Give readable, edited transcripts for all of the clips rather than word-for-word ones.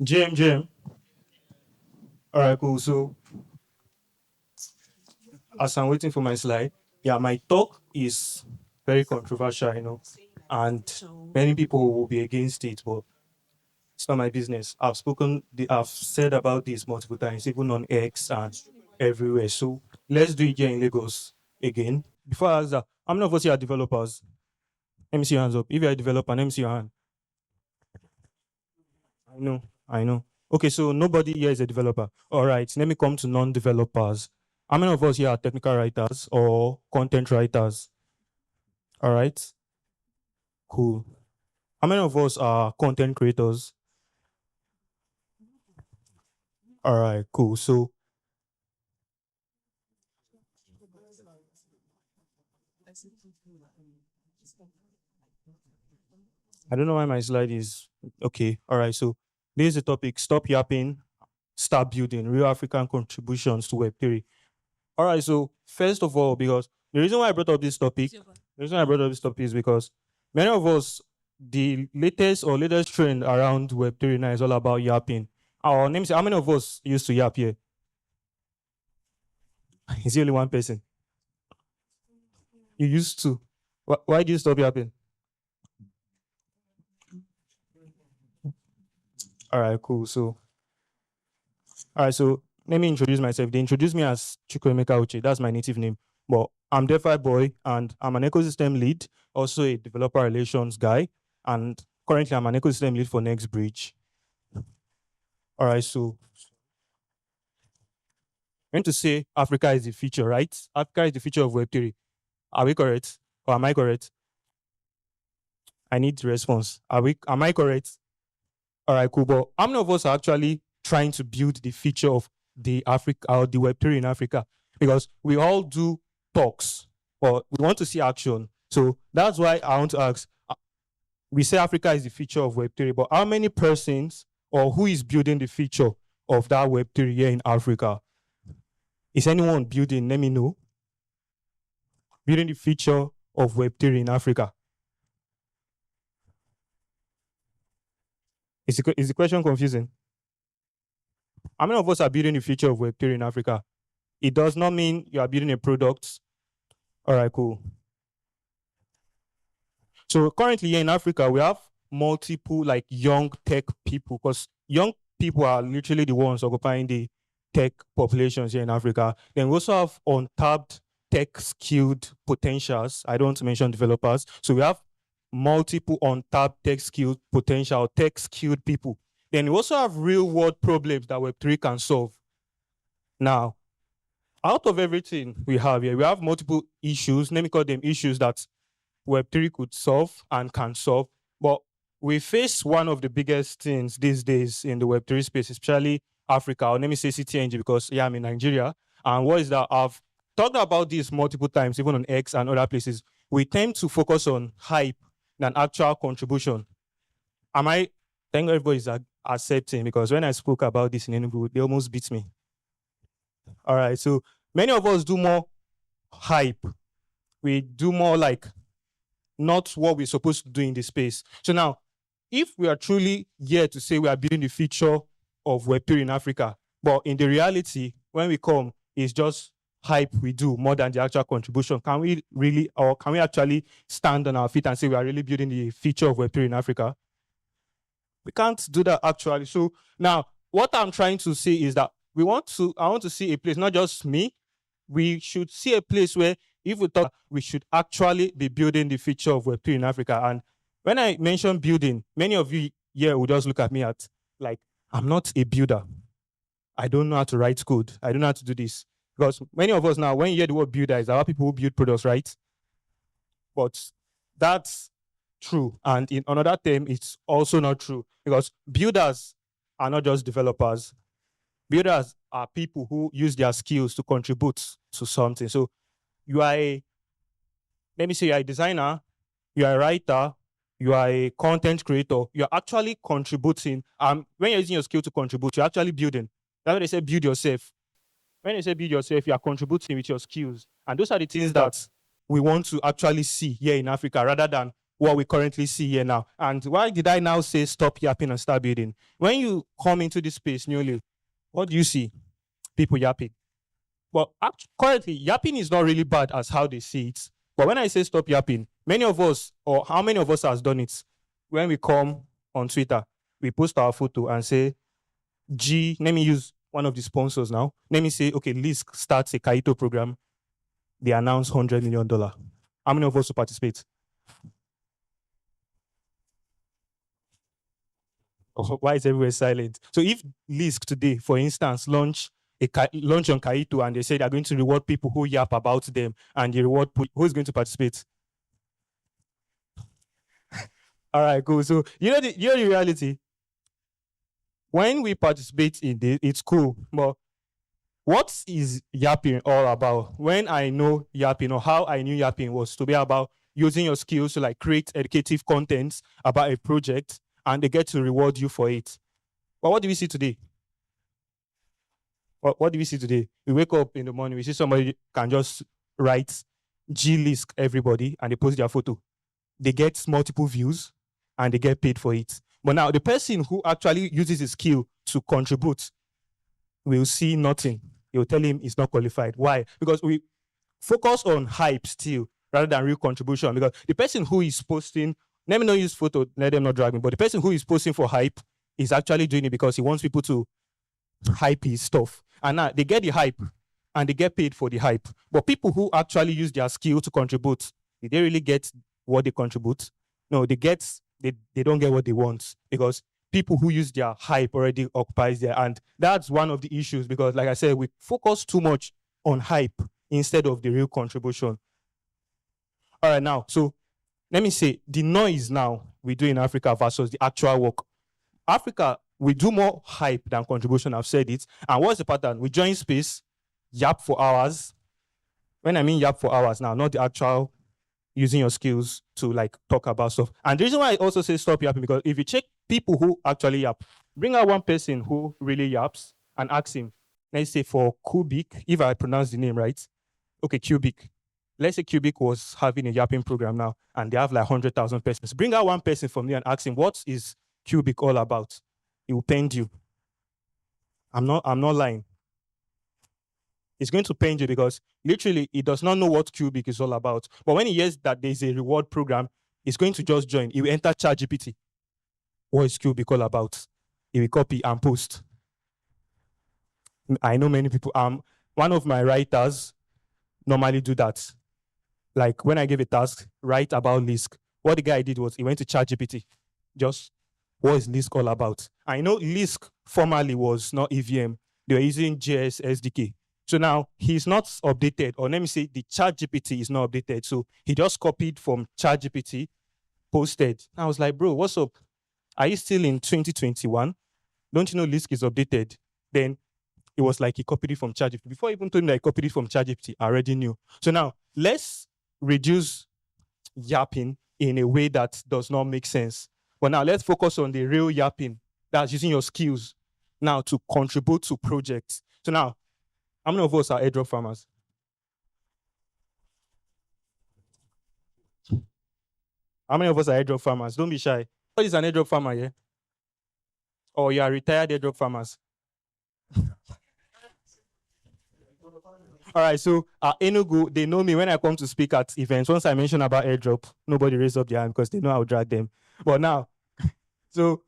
Jim. All right, cool. So as I'm waiting for my slide, yeah, my talk is very controversial, and many people will be against it, but it's not my business. I've said about this multiple times, even on X and everywhere. So let's do it here in Lagos again. Before I ask that, how many of us here are developers? Let me see your hands up. If you're a developer, let me see your hand. I know. Okay, so nobody here is a developer. All right, let me come to non-developers. How many of us here are technical writers or content writers? All right, cool. How many of us are content creators? All right, cool. So I don't know why my slide is okay. All right, so this is the topic: stop yapping, start building real African contributions to Web3. All right, so first of all, because the reason why I brought up this topic, the reason I brought up this topic is because many of us, the latest trend around Web3 now is all about yapping. Our name is how many of us used to yap here? Is it only one person? You used to. Why do you stop yapping? All right, cool. So let me introduce myself. They introduced me as Chukwuemeka Uche. That's my native name. But I'm DeFi boy and I'm an ecosystem lead, also a developer relations guy. And currently I'm an ecosystem lead for NextBridge. All right, so I'm going to say Africa is the future, right? Africa is the future of Web3. Are we correct? Or am I correct? I need response. Am I correct? All right, cool. But how many of us are actually trying to build the feature of the Africa or the Web3 in Africa? Because we all do talks, but we want to see action. So that's why I want to ask. We say Africa is the future of Web3, but how many persons or who is building the feature of that Web3 here in Africa? Is anyone building? Let me know. Building the feature of Web3 in Africa. Is the question confusing? How many of us are building the future of Web3 in Africa? It does not mean you are building a product. All right, cool. So currently here in Africa, we have multiple like young tech people because young people are literally the ones occupying the tech populations here in Africa. Then we also have untapped tech skilled potentials. I don't want to mention developers. So we have multiple untapped tech skilled potential, tech skilled people. Then we also have real world problems that Web3 can solve. Now, out of everything we have here, we have multiple issues. Let me call them issues that Web3 could solve and can solve. But we face one of the biggest things these days in the Web3 space, especially Africa, or let me say CTNG because, yeah, I'm in Nigeria. And what is that? I've talked about this multiple times, even on X and other places. We tend to focus on hype than actual contribution. Thank everybody is accepting because when I spoke about this in Enugu, they almost beat me. All right, so many of us do more hype. We do more like not what we're supposed to do in the space. So now, if we are truly here to say we are building the future of Web3 in Africa, but in the reality, when we come, it's just hype we do more than the actual contribution. Can we actually stand on our feet and say we are really building the future of Web3 in Africa? We can't do that actually. So now, what I'm trying to say is that I want to see a place, not just me. We should see a place where if we talk, we should actually be building the future of Web3 in Africa. And when I mention building, many of you here will just look at me at like, I'm not a builder. I don't know how to write code. I don't know how to do this. Because many of us now, when you hear the word builder, it's our people who build products, right? But that's true. And in another term, it's also not true. Because builders are not just developers. Builders are people who use their skills to contribute to something. So let me say you're a designer, you're a writer, you are a content creator, you're actually contributing. When you're using your skill to contribute, you're actually building. That's why they say build yourself. When they say build yourself, you are contributing with your skills. And those are the things that we want to actually see here in Africa rather than what we currently see here now. And why did I now say stop yapping and start building? When you come into this space newly, what do you see? People yapping. Well, currently, yapping is not really bad as how they see it. But when I say stop yapping, many of us, or how many of us has done it? When we come on Twitter, we post our photo and say, let me use one of the sponsors now. Let me say, okay, Lisk starts a Kaito program. They announce $100 million. How many of us will participate? Oh, why is everywhere silent? So if Lisk today, for instance, launch on Kaito and they say they're going to reward people who yap about them and they reward who's going to participate? All right, cool. So you know the reality. When we participate in this, it's cool. But what is yapping all about? When I know yapping, or how I knew yapping was to be about using your skills to like create educative content about a project and they get to reward you for it. But what do we see today? What do we see today? We wake up in the morning, we see somebody can just write G-Lisk everybody and they post their photo. They get multiple views and they get paid for it. But now the person who actually uses his skill to contribute will see nothing. They will tell him he's not qualified. Why? Because we focus on hype still rather than real contribution. Because the person who is posting, let me not use photo, let them not drag me, but the person who is posting for hype is actually doing it because he wants people to hype his stuff. And now they get the hype and they get paid for the hype. But people who actually use their skill to contribute, did they really get what they contribute? No, they don't get what they want because people who use their hype already occupies there. And that's one of the issues because, like I said, we focus too much on hype instead of the real contribution. All right, now, so let me say the noise now we do in Africa versus the actual work. Africa, we do more hype than contribution. I've said it. And what's the pattern? We join space, yap for hours. When I mean yap for hours now, not the actual using your skills to like talk about stuff. And the reason why I also say stop yapping, because if you check people who actually yap, bring out one person who really yaps and ask him, let's say for Kubik, if I pronounce the name right, okay, Kubik. Let's say Kubik was having a yapping program now and they have like 100,000 persons. Bring out one person from there and ask him, what is Kubik all about? He will paint you. I'm not lying. It's going to pain you because literally he does not know what Kubik is all about. But when he hears that there's a reward program, he's going to just join. He will enter ChatGPT. What is Kubik all about? He will copy and post. I know many people. One of my writers normally do that. Like when I give a task, write about Lisk. What the guy did was he went to ChatGPT. Just what is Lisk all about? I know Lisk formerly was not EVM. They were using JS SDK. So now he's not updated, or let me say the ChatGPT is not updated. So he just copied from ChatGPT, posted. I was like, bro, what's up? Are you still in 2021? Don't you know Lisk is updated? Then it was like he copied it from ChatGPT. Before he even told me that he copied it from ChatGPT, I already knew. So now let's reduce yapping in a way that does not make sense. But now let's focus on the real yapping. That's using your skills now to contribute to projects. So now, how many of us are airdrop farmers? How many of us are airdrop farmers? Don't be shy. What is an airdrop farmer, yeah? Or you are retired airdrop farmers? All right, so Enugu, they know me when I come to speak at events. Once I mention about airdrop, nobody raised up their hand because they know I'll drag them. But now, so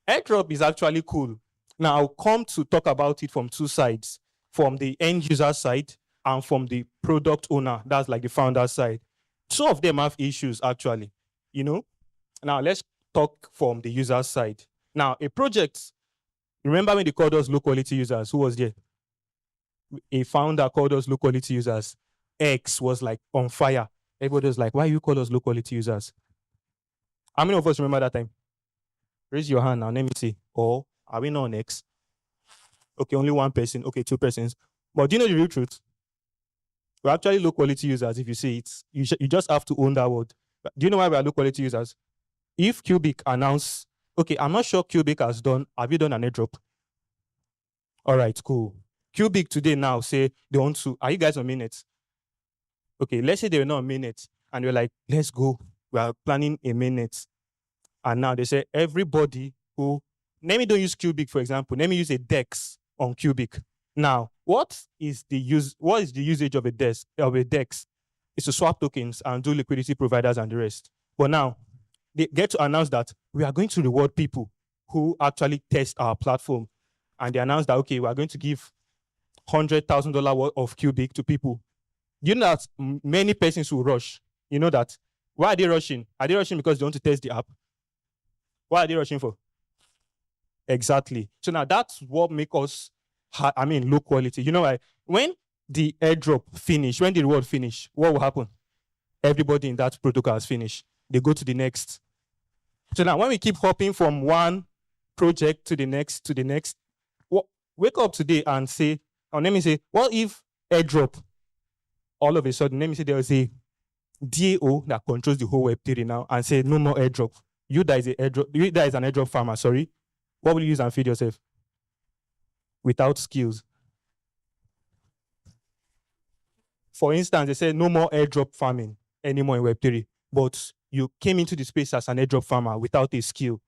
airdrop is actually cool. Now, I'll come to talk about it from two sides, from the end user side and from the product owner, that's like the founder side. Two of them have issues, actually, you know? Now, let's talk from the user side. Now, a project, remember when they called us low-quality users? Who was there? A founder called us low-quality users. X was like on fire. Everybody was like, why you call us low-quality users? How many of us remember that time? Raise your hand now, let me see. Or are we not on X? Okay, only one person. Okay, two persons. But do you know the real truth? We're actually low-quality users if you see it. You just have to own that word. Do you know why we are low-quality users? If Kubik announced, okay, I'm not sure Kubik has done, have you done an airdrop? All right, cool. Kubik today now say they want to, are you guys on minutes? Okay, let's say they were not on minutes and they're like, let's go we are planning a mainnet. And now they say everybody who, let me don't use Cubic, for example. Let me use a DEX on Cubic. Now, what is the usage of a DEX? Is to swap tokens and do liquidity providers and the rest. But now they get to announce that we are going to reward people who actually test our platform. And they announce that, okay, we are going to give $100,000 worth of Cubic to people. You know that many persons will rush. You know that. Why are they rushing? Are they rushing because they want to test the app? What are they rushing for? Exactly. So now that's what makes us, low quality. You know why? When the airdrop finish, when the reward finish, what will happen? Everybody in that protocol has finished. They go to the next. So now when we keep hopping from one project to the next, wake up today and say, or let me say, what if airdrop, all of a sudden, let me say there was a DAO that controls the whole Web3 now and say no more airdrop. You that is an airdrop farmer, sorry. What will you use and feed yourself? Without skills. For instance, they said no more airdrop farming anymore in Web3, but you came into the space as an airdrop farmer without a skill.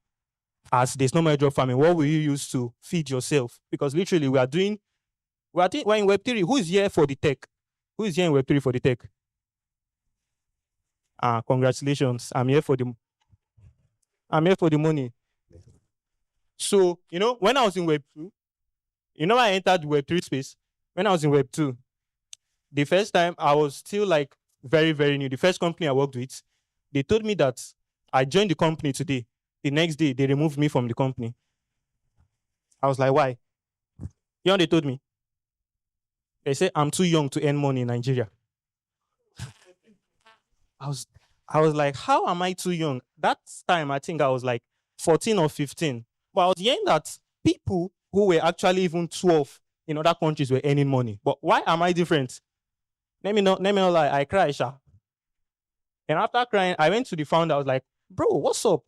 As there's no more airdrop farming, what will you use to feed yourself? Because literally we're in Web3. Who is here for the tech? Who is here in Web3 for the tech? Congratulations. I'm here for the money. So, when I was in Web2, I entered the Web3 space. When I was in Web2, the first time I was still like very, very new. The first company I worked with, they told me that I joined the company today. The next day, they removed me from the company. I was like, why? You know what they told me? They said, I'm too young to earn money in Nigeria. I was like, how am I too young? That time, I think I was like 14 or 15. But I was hearing that people who were actually even 12 in other countries were earning money. But why am I different? Let me not lie, I cried, Sha. And after crying, I went to the founder. I was like, bro, what's up?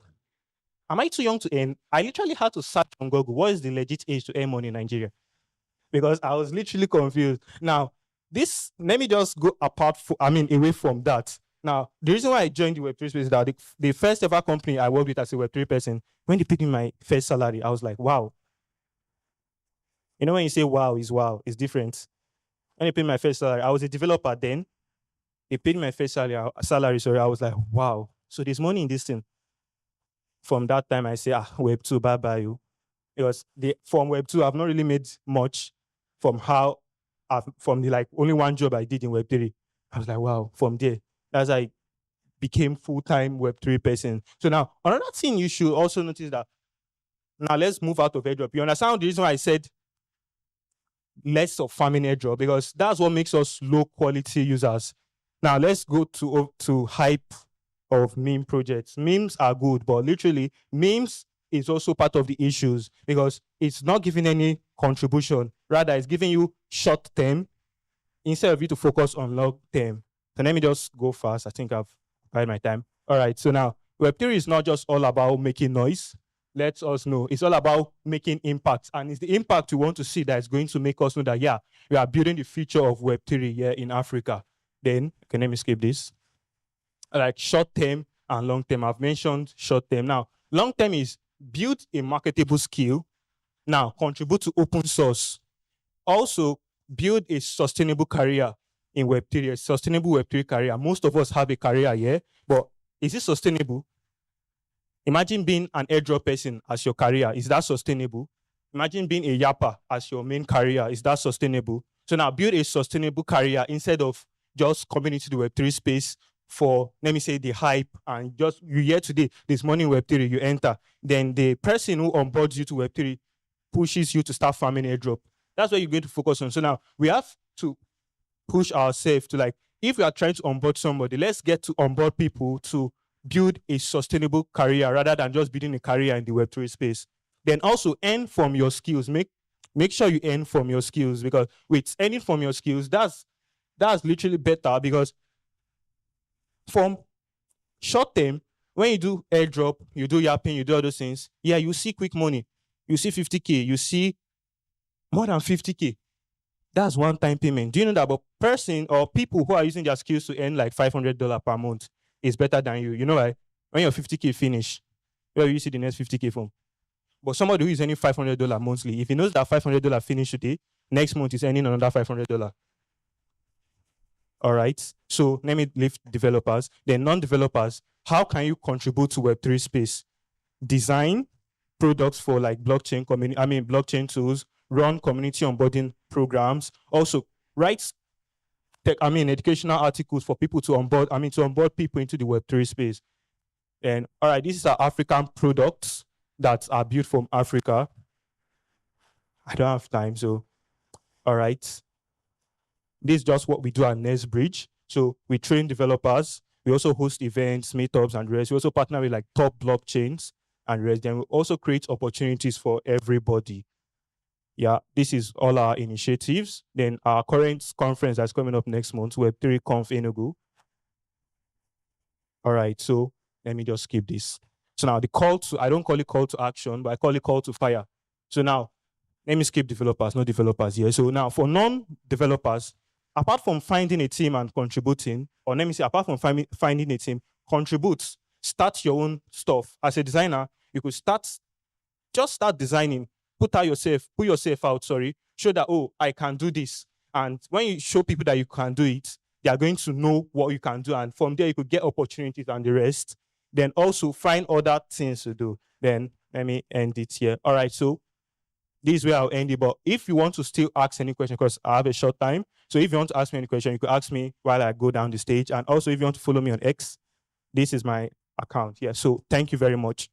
Am I too young to earn? I literally had to search on Google, what is the legit age to earn money in Nigeria? Because I was literally confused. Now, let me just go away from that. Now, the reason why I joined the Web3 space is that the first ever company I worked with as a Web3 person, when they paid me my first salary, I was like, wow. When you say wow, it's different. When they paid me my first salary, I was a developer then. They paid me my first salary, I was like, wow. So there's money in this thing. From that time, I say, Web2, bye-bye you. Because from Web2, I've not really made much from the only one job I did in Web3. I was like, wow, from there, as I became full-time Web3 person. So now, another thing you should also notice that, now let's move out of airdrop. You understand the reason why I said less of farming airdrop? Because that's what makes us low-quality users. Now, let's go to hype of meme projects. Memes are good, but literally, memes is also part of the issues because it's not giving any contribution. Rather, it's giving you short-term instead of you to focus on long-term. So let me just go fast. I think I've had my time. All right, so now, Web3 is not just all about making noise. Let us know. It's all about making impact. And it's the impact we want to see that is going to make us know that, yeah, we are building the future of Web3 here in Africa. Then, let me skip this. Like short-term and long-term. I've mentioned short-term. Now, long-term is build a marketable skill. Now, contribute to open source. Also, build a sustainable career in Web3, a sustainable Web3 career. Most of us have a career here, but is it sustainable? Imagine being an airdrop person as your career. Is that sustainable? Imagine being a yapper as your main career. Is that sustainable? So now build a sustainable career instead of just coming into the Web3 space for, let me say, the hype and just you here today, this morning Web3, you enter. Then the person who onboards you to Web3 pushes you to start farming airdrop. That's what you're going to focus on. So now we have to push ourselves to if we are trying to onboard somebody, let's get to onboard people to build a sustainable career rather than just building a career in the Web3 space. Then also earn from your skills. Make sure you earn from your skills, because with earning from your skills, that's literally better, because from short term, when you do airdrop, you do yapping, you do all those things, yeah, you see quick money. You see 50K, you see more than 50K. That's one-time payment. Do you know that about person or people who are using their skills to earn like $500 per month? is better than you. You know why? When your 50K finish, where will you see the next 50K from? But somebody who is earning $500 monthly, if he knows that $500 finish today, next month is earning another $500. All right. So let me leave developers. Then non-developers, how can you contribute to Web3 space? Design products for like blockchain blockchain tools, run community onboarding programs, also write educational articles for people to onboard people into the Web3 space. And all right, these are African products that are built from Africa. I don't have time, so all right. This is just what we do at NestBridge. So we train developers. We also host events, meetups, and rest. We also partner with like top blockchains and rest. Then we also create opportunities for everybody. Yeah, this is all our initiatives. Then our current conference that's coming up next month, Web3 Conf Enugu. All right, so let me just skip this. So now the call to, I don't call it call to action, but I call it call to fire. So now, let me skip developers, no developers here. So now for non-developers, apart from finding a team and contributing, or let me say, apart from finding a team, contribute, start your own stuff. As a designer, you could just start designing, put yourself out, show that, oh, I can do this. And when you show people that you can do it, they are going to know what you can do. And from there, you could get opportunities and the rest. Then also find other things to do. Then let me end it here. All right, so this is where I'll end it. But if you want to still ask any question, because I have a short time, so if you want to ask me any question, you could ask me while I go down the stage. And also, if you want to follow me on X, this is my account. Yeah, so thank you very much.